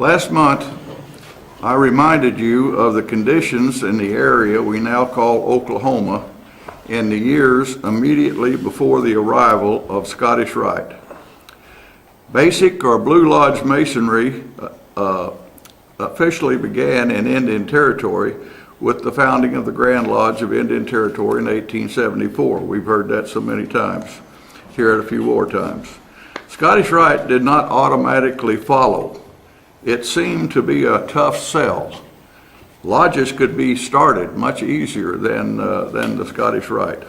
Last month, I reminded you of the conditions in the area we now call Oklahoma in the years immediately before the arrival of Scottish Rite. Basic or Blue Lodge masonry officially began in Indian Territory with the founding of the Grand Lodge of Indian Territory in 1874. We've heard that so many times here at a few war times. Scottish Rite did not automatically follow. It seemed to be a tough sell. Lodges could be started much easier than the Scottish Rite.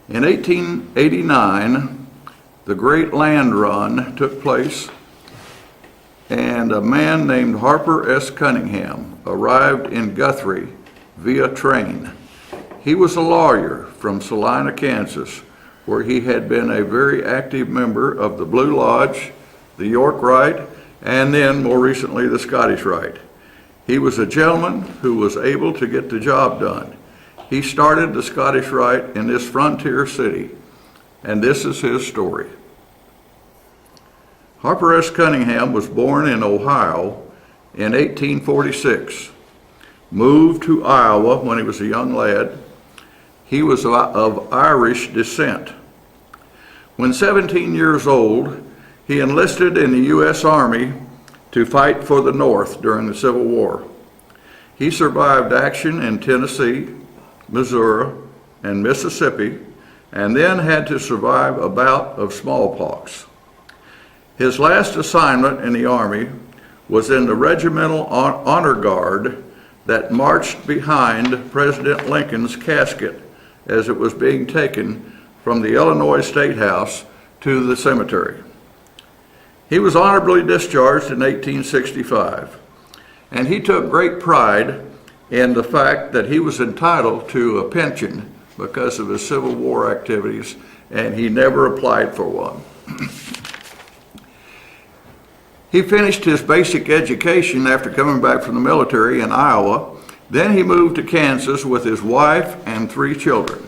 In 1889, the Great Land Run took place, and a man named Harper S. Cunningham arrived in Guthrie via train. He was a lawyer from Salina, Kansas, where he had been a very active member of the Blue Lodge, the York Rite, and then more recently the Scottish Rite. He was a gentleman who was able to get the job done. He started the Scottish Rite in this frontier city, and this is his story. Harper S. Cunningham was born in Ohio in 1846, moved to Iowa when he was a young lad. He was of Irish descent. When 17 years old, he enlisted in the U.S. Army to fight for the North during the Civil War. He survived action in Tennessee, Missouri, and Mississippi, and then had to survive a bout of smallpox. His last assignment in the Army was in the Regimental Honor Guard that marched behind President Lincoln's casket as it was being taken from the Illinois State House to the cemetery. He was honorably discharged in 1865, and he took great pride in the fact that he was entitled to a pension because of his Civil War activities, and he never applied for one. He finished his basic education after coming back from the military in Iowa. Then he moved to Kansas with his wife and 3 children,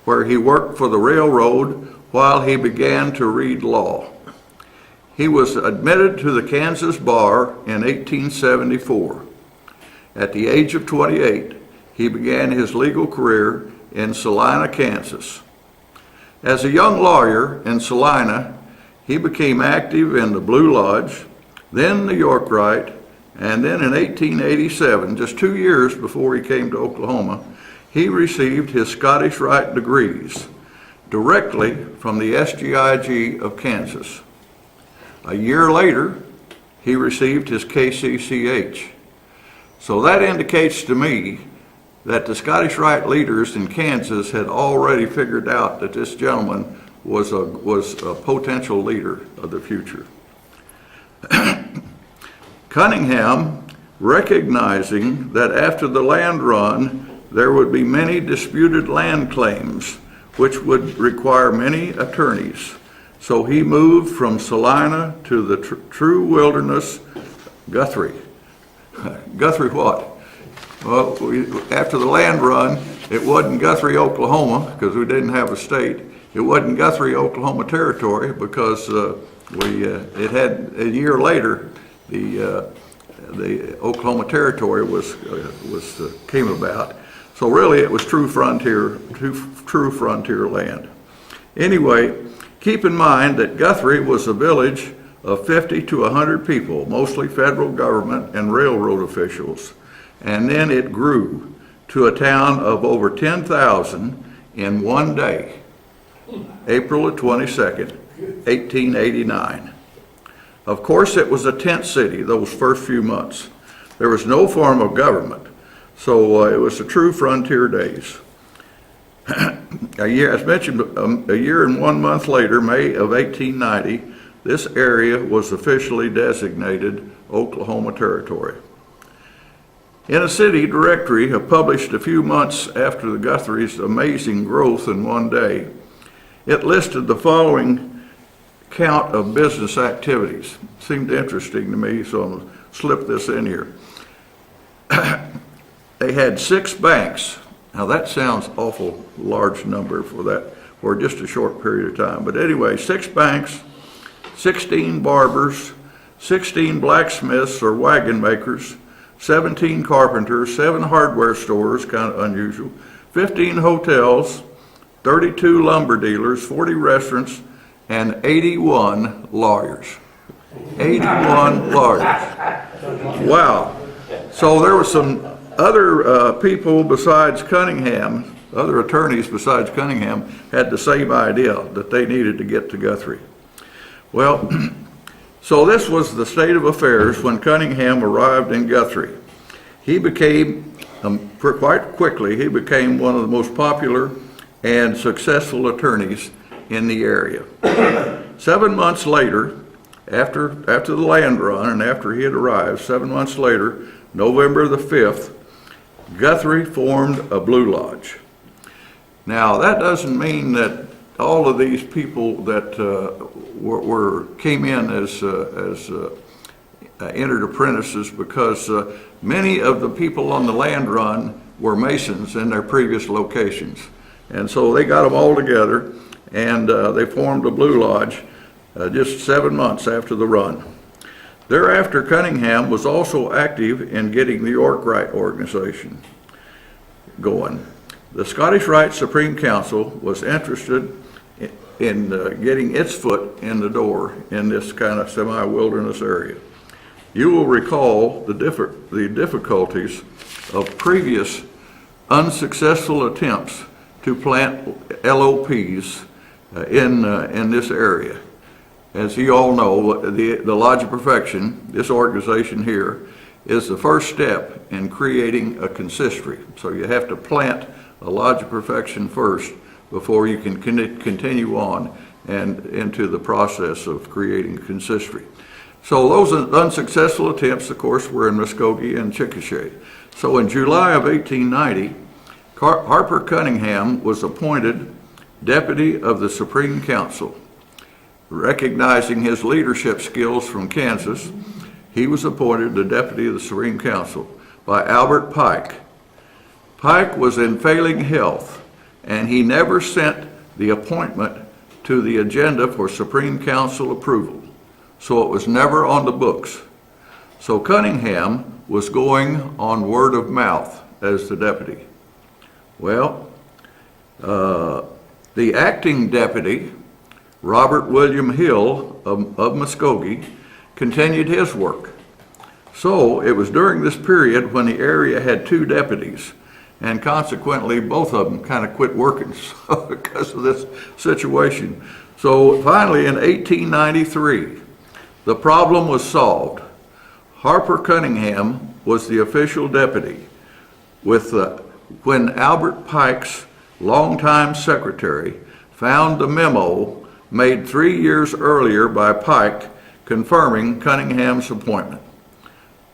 where he worked for the railroad while he began to read law. He was admitted to the Kansas bar in 1874. At the age of 28, he began his legal career in Salina, Kansas. As a young lawyer in Salina, he became active in the Blue Lodge, then the York Rite, and then in 1887, just 2 years before he came to Oklahoma, he received his Scottish Rite degrees directly from the SGIG of Kansas. A year later, he received his KCCH. So that indicates to me that the Scottish Rite leaders in Kansas had already figured out that this gentleman was a potential leader of the future. Cunningham, recognizing that after the land run, there would be many disputed land claims, which would require many attorneys. So he moved from Salina to the true wilderness, Guthrie. Guthrie what? Well, after the land run, it wasn't Guthrie, Oklahoma, because we didn't have a state. It wasn't Guthrie, Oklahoma Territory, because it had a year later the Oklahoma Territory came about. So really, it was true frontier land. Anyway, keep in mind that Guthrie was a village of 50 to 100 people, mostly federal government and railroad officials, and then it grew to a town of over 10,000 in one day. April the 22nd, 1889. Of course, it was a tent city those first few months. There was no form of government, so it was the true frontier days. A year, as mentioned, a year and 1 month later, May of 1890, this area was officially designated Oklahoma Territory. In a city directory published a few months after the Guthrie's amazing growth in one day, it listed the following count of business activities. It seemed interesting to me, so I'm going to slip this in here. They had 6 banks. Now that sounds awful large number for just a short period of time. But anyway, 6 banks, 16 barbers, 16 blacksmiths or wagon makers, 17 carpenters, 7 hardware stores, kind of unusual, 15 hotels, 32 lumber dealers, 40 restaurants, and 81 lawyers. 81 lawyers. Wow. So there were some other people besides Cunningham, other attorneys besides Cunningham, had the same idea that they needed to get to Guthrie. Well, so this was the state of affairs when Cunningham arrived in Guthrie. He became, quite quickly, he became one of the most popular and successful attorneys in the area. 7 months later, after the land run and after he had arrived, 7 months later, November the 5th, Guthrie formed a Blue Lodge. Now, that doesn't mean that all of these people that came in as entered apprentices, because many of the people on the land run were Masons in their previous locations. And so they got them all together, and they formed a Blue Lodge just 7 months after the run. Thereafter, Cunningham was also active in getting the York Rite organization going. The Scottish Rite Supreme Council was interested in getting its foot in the door in this kind of semi-wilderness area. You will recall the difficulties of previous unsuccessful attempts to plant LOPs in this area. As you all know, the Lodge of Perfection, this organization here, is the first step in creating a consistory. So you have to plant a Lodge of Perfection first before you can continue on and into the process of creating a consistory. So those unsuccessful attempts, of course, were in Muskogee and Chickasha. So in July of 1890, Harper Cunningham was appointed Deputy of the Supreme Council. Recognizing his leadership skills from Kansas, he was appointed the Deputy of the Supreme Council by Albert Pike. Pike was in failing health, and he never sent the appointment to the agenda for Supreme Council approval, so it was never on the books. So Cunningham was going on word of mouth as the deputy. Well, the acting deputy, Robert William Hill of Muskogee, continued his work. So it was during this period when the area had 2 deputies, and consequently both of them kind of quit working because of this situation. So finally in 1893, the problem was solved. Harper Cunningham was the official deputy, when Albert Pike's longtime secretary found the memo made 3 years earlier by Pike confirming Cunningham's appointment.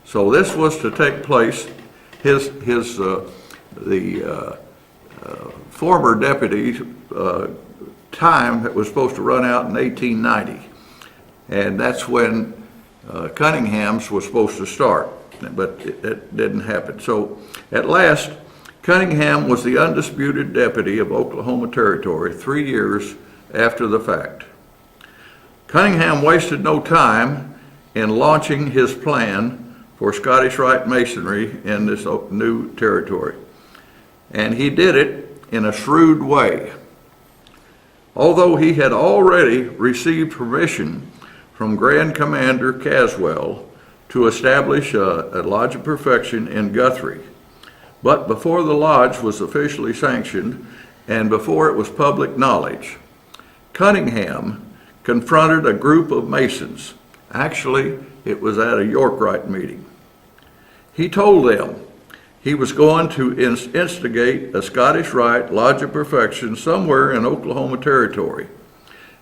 So this was to take place. The former deputy's time that was supposed to run out in 1890, and that's when Cunningham's was supposed to start, but it didn't happen. So at last, Cunningham was the undisputed deputy of Oklahoma Territory 3 years after the fact. Cunningham wasted no time in launching his plan for Scottish Rite Masonry in this new territory, and he did it in a shrewd way. Although he had already received permission from Grand Commander Caswell to establish a Lodge of Perfection in Guthrie, but before the lodge was officially sanctioned and before it was public knowledge, Cunningham confronted a group of Masons. Actually, it was at a York Rite meeting. He told them he was going to instigate a Scottish Rite Lodge of Perfection somewhere in Oklahoma Territory,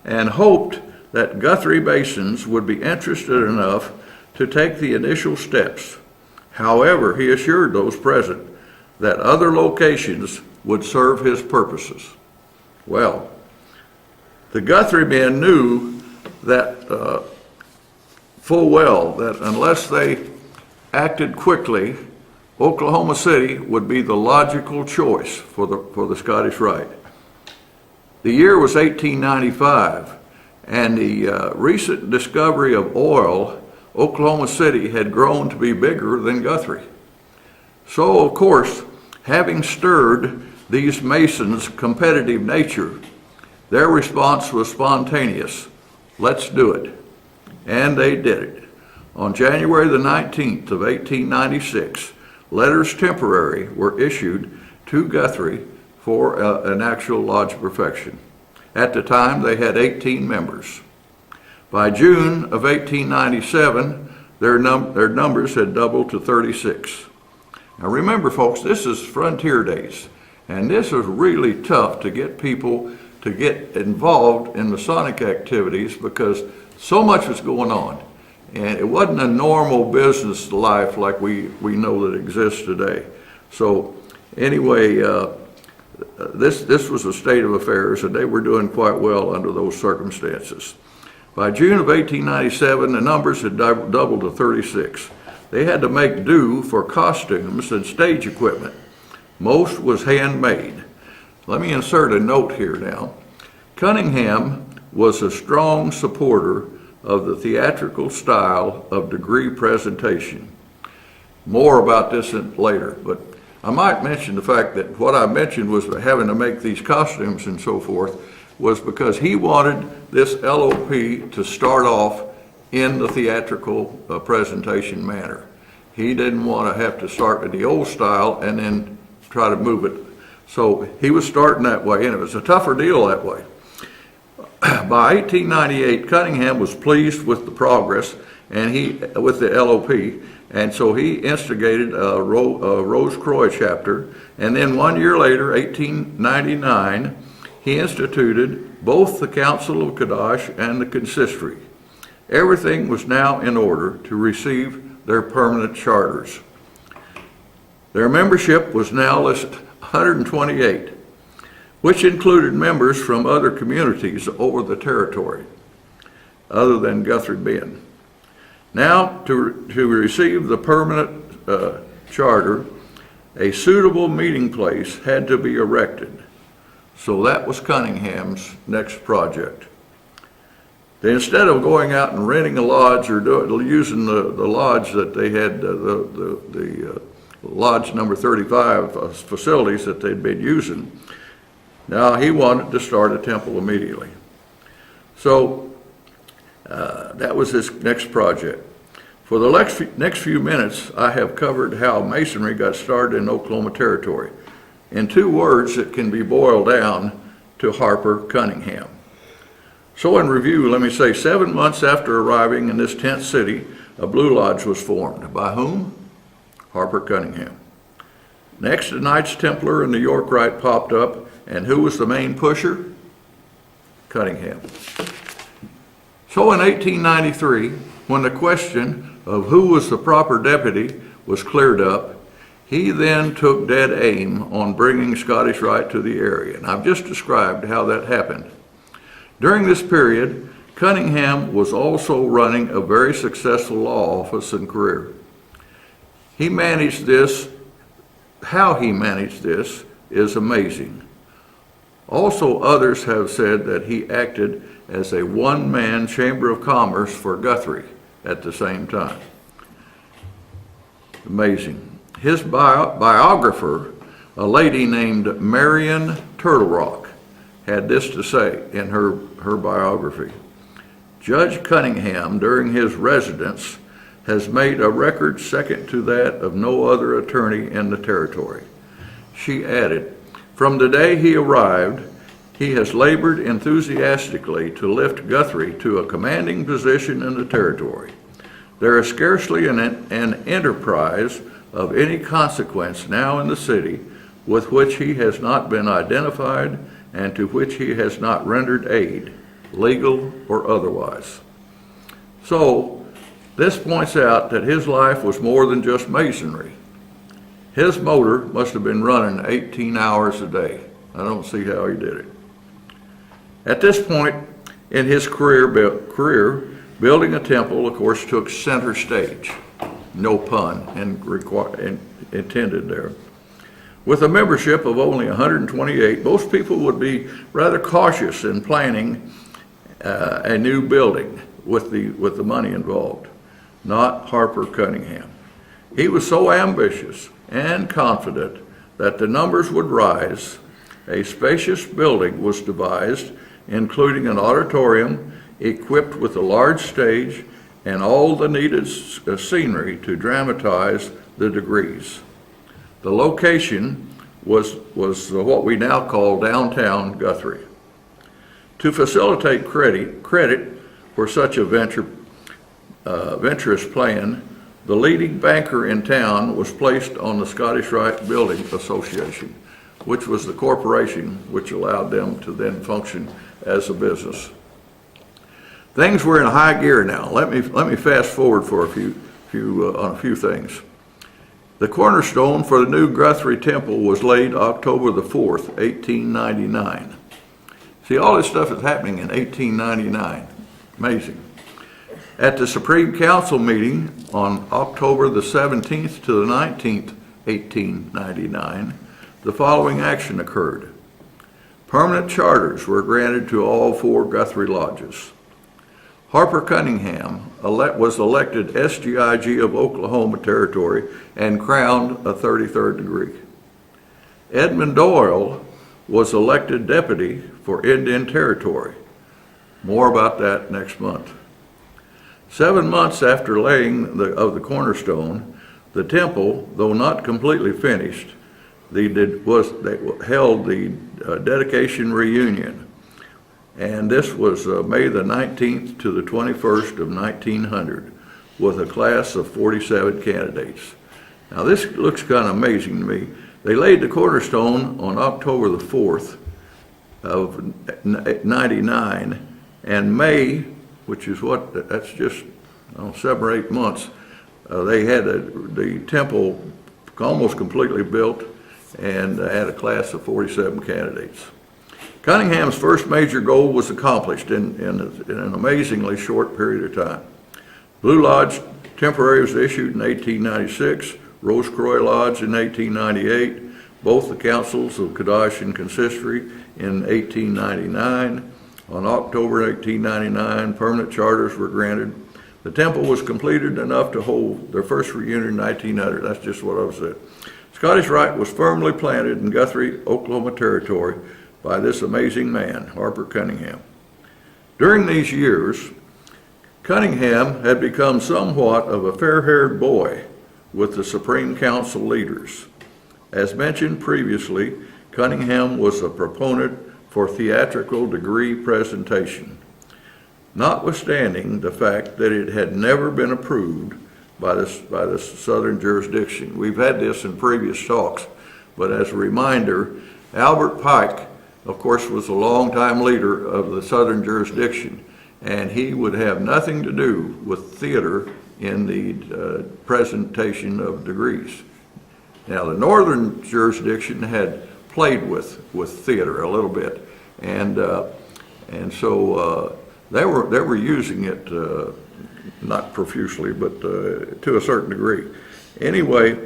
and hoped that Guthrie Masons would be interested enough to take the initial steps. However, he assured those present that other locations would serve his purposes. Well, the Guthrie men knew that full well that unless they acted quickly, Oklahoma City would be the logical choice for the Scottish Rite. The year was 1895, and the recent discovery of oil Oklahoma City had grown to be bigger than Guthrie. So, of course, having stirred these Masons' competitive nature, their response was spontaneous. Let's do it. And they did it. On January the 19th of 1896, letters temporary were issued to Guthrie for an actual lodge of perfection. At the time, they had 18 members. By June of 1897, their numbers had doubled to 36. Now remember, folks, this is frontier days, and this was really tough to get people to get involved in Masonic activities because so much was going on. And it wasn't a normal business life like we know that exists today. So anyway, this was a state of affairs, and they were doing quite well under those circumstances. By June of 1897, the numbers had doubled to 36. They had to make do for costumes and stage equipment. Most was handmade. Let me insert a note here now. Cunningham was a strong supporter of the theatrical style of degree presentation. More about this later, but I might mention the fact that what I mentioned was having to make these costumes and so forth was because he wanted this LOP to start off in the theatrical presentation manner. He didn't want to have to start with the old style and then try to move it. So he was starting that way, and it was a tougher deal that way. By 1898, Cunningham was pleased with the progress with the LOP, and so he instigated a Rose Croix chapter, and then 1 year later, 1899, he instituted both the Council of Kadash and the Consistory. Everything was now in order to receive their permanent charters. Their membership was now listed 128, which included members from other communities over the territory, other than Guthrie Bend. Now, to receive the permanent charter, a suitable meeting place had to be erected. So that was Cunningham's next project. Instead of going out and renting a lodge or using the lodge that they had, the lodge number 35 facilities that they'd been using, now he wanted to start a temple immediately. So that was his next project. For the next few minutes, I have covered how Masonry got started in Oklahoma Territory. In 2 words, it can be boiled down to Harper Cunningham. So in review, let me say 7 months after arriving in this tent city, a Blue Lodge was formed. By whom? Harper Cunningham. Next, the Knights Templar and the York Rite popped up, and who was the main pusher? Cunningham. So in 1893, when the question of who was the proper deputy was cleared up, he then took dead aim on bringing Scottish Rite to the area. And I've just described how that happened. During this period, Cunningham was also running a very successful law office and career. He managed this. How he managed this is amazing. Also, others have said that he acted as a one-man chamber of commerce for Guthrie at the same time. Amazing. His biographer, a lady named Marion Turtle Rock, had this to say in her biography. Judge Cunningham, during his residence, has made a record second to that of no other attorney in the territory. She added, from the day he arrived, he has labored enthusiastically to lift Guthrie to a commanding position in the territory. There is scarcely an enterprise of any consequence now in the city with which he has not been identified and to which he has not rendered aid, legal or otherwise. So, this points out that his life was more than just masonry. His motor must have been running 18 hours a day. I don't see how he did it. At this point in his career, building a temple, of course, took center stage. No pun intended there. With a membership of only 128, most people would be rather cautious in planning a new building with the money involved. not Harper Cunningham. He was so ambitious and confident that the numbers would rise. A spacious building was devised, including an auditorium equipped with a large stage and all the needed scenery to dramatize the degrees. The location was what we now call downtown Guthrie. To facilitate credit for such a venturous plan, the leading banker in town was placed on the Scottish Rite Building Association, which was the corporation which allowed them to then function as a business. Things were in high gear now. Let me fast forward for on a few things. The cornerstone for the new Guthrie Temple was laid October the 4th, 1899. See, all this stuff is happening in 1899. Amazing. At the Supreme Council meeting on October the 17th to the 19th, 1899, the following action occurred. Permanent charters were granted to all 4 Guthrie lodges. Harper Cunningham was elected SGIG of Oklahoma Territory and crowned a 33rd degree. Edmund Doyle was elected deputy for Indian Territory. More about that next month. 7 months after laying of the cornerstone, the temple, though not completely finished, they held the dedication reunion. And this was May the 19th to the 21st of 1900 with a class of 47 candidates. Now this looks kind of amazing to me. They laid the cornerstone on October the 4th of 99, and May, which is that's just 7 or 8 months, they had the temple almost completely built and had a class of 47 candidates. Cunningham's first major goal was accomplished in an amazingly short period of time. Blue Lodge temporary was issued in 1896, Rose-Croix Lodge in 1898, both the councils of Kadash and Consistory in 1899. On October 1899, permanent charters were granted. The temple was completed enough to hold their first reunion in 1900. That's just what I said. Scottish Rite was firmly planted in Guthrie, Oklahoma Territory by this amazing man, Harper Cunningham. During these years, Cunningham had become somewhat of a fair-haired boy with the Supreme Council leaders. As mentioned previously, Cunningham was a proponent for theatrical degree presentation, notwithstanding the fact that it had never been approved by the Southern jurisdiction. We've had this in previous talks, but as a reminder, Albert Pike, of course, was a longtime leader of the Southern jurisdiction, and he would have nothing to do with theater in the presentation of degrees. Now, the Northern jurisdiction had played with theater a little bit, and so they were using it not profusely, but to a certain degree. Anyway,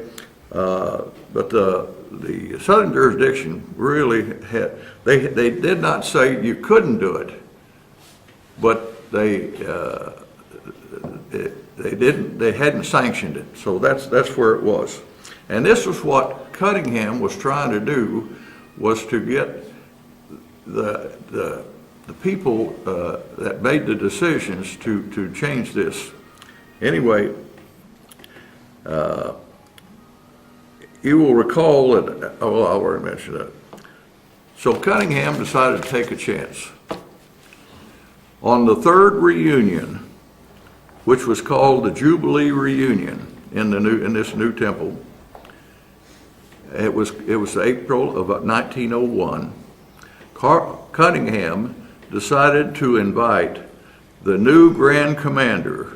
but the Southern jurisdiction really had, they did not say you couldn't do it, but they hadn't sanctioned it. So that's where it was. And this was what Cunningham was trying to do, was to get the people that made the decisions to change this. Anyway, you will recall that, I already mentioned that. So Cunningham decided to take a chance. On the 3rd reunion, which was called the Jubilee Reunion in this new temple, it was April of 1901, Cunningham decided to invite the new Grand Commander.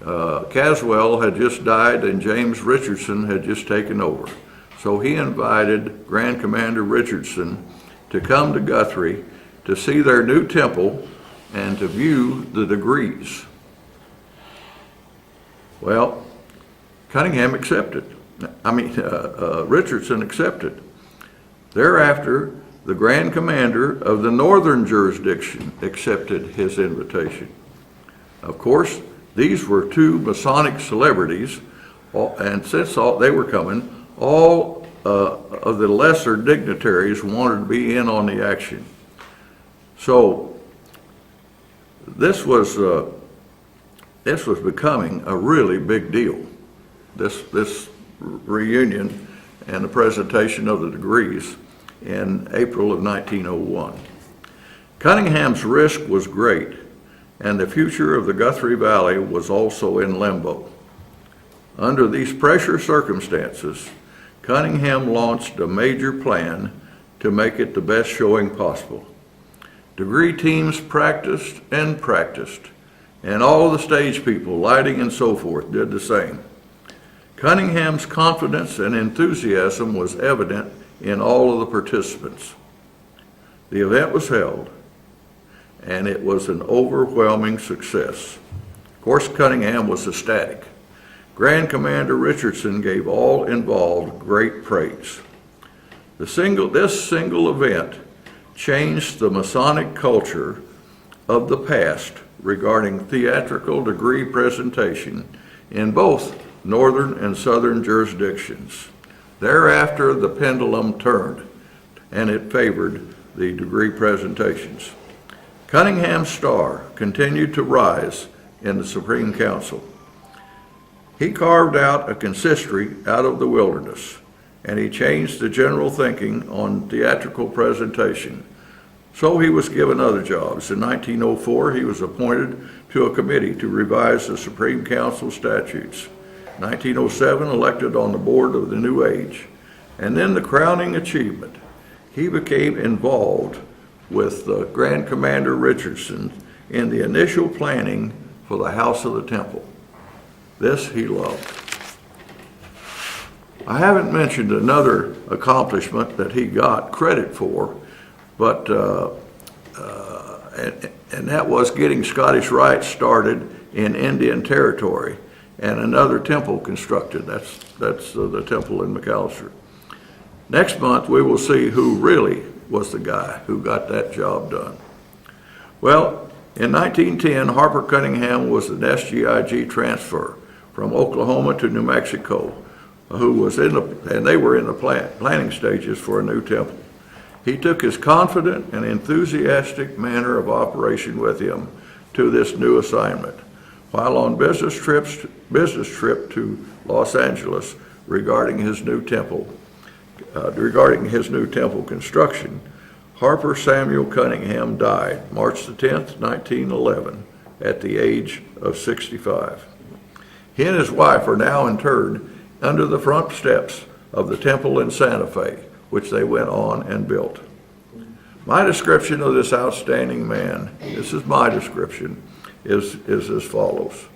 Caswell had just died and James Richardson had just taken over. So he invited Grand Commander Richardson to come to Guthrie to see their new temple and to view the degrees. Well, Cunningham accepted. Richardson accepted. Thereafter, the Grand Commander of the Northern jurisdiction accepted his invitation. Of course, These were two Masonic celebrities, and since they were coming, all of the lesser dignitaries wanted to be in on the action. So this was becoming a really big deal. This reunion and the presentation of the degrees in April of 1901. Cunningham's risk was great, and the future of the Guthrie Valley was also in limbo. Under these pressure circumstances, Cunningham launched a major plan to make it the best showing possible. Degree teams practiced, and all the stage people, lighting and so forth, did the same. Cunningham's confidence and enthusiasm was evident in all of the participants. The event was held, and it was an overwhelming success. Of course, Cunningham was ecstatic. Grand Commander Richardson gave all involved great praise. This single event changed the Masonic culture of the past regarding theatrical degree presentation in both northern and southern jurisdictions. Thereafter, the pendulum turned, and it favored the degree presentations. Cunningham's star continued to rise in the Supreme Council. He carved out a consistory out of the wilderness, and he changed the general thinking on theatrical presentation. So he was given other jobs. In 1904, he was appointed to a committee to revise the Supreme Council statutes. 1907, elected on the board of the New Age. And then the crowning achievement, he became involved with Grand Commander Richardson in the initial planning for the House of the Temple. This he loved. I haven't mentioned another accomplishment that he got credit for, but and that was getting Scottish Rite started in Indian Territory and another temple constructed. That's the temple in McAlester. Next month we will see who really was the guy who got that job done. Well, in 1910, Harper Cunningham was an SGIG transfer from Oklahoma to New Mexico, and they were in the planning stages for a new temple. He took his confident and enthusiastic manner of operation with him to this new assignment. While on business trip to Los Angeles regarding his new temple construction, Harper Samuel Cunningham died March the 10th, 1911, at the age of 65. He and his wife are now interred under the front steps of the temple in Santa Fe, which they went on and built. My description of this outstanding man, this is my description, is as follows.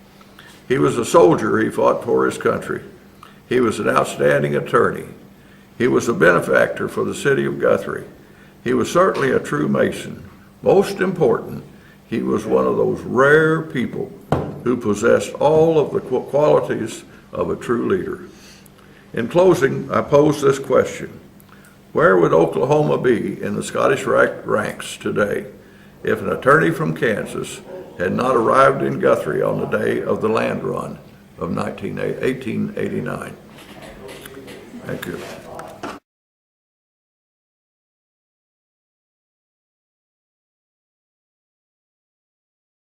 He was a soldier. He fought for his country. He was an outstanding attorney. He was a benefactor for the city of Guthrie. He was certainly a true Mason. Most important, he was one of those rare people who possessed all of the qualities of a true leader. In closing, I pose this question. Where would Oklahoma be in the Scottish Rite ranks today if an attorney from Kansas had not arrived in Guthrie on the day of the land run of 1889? Thank you.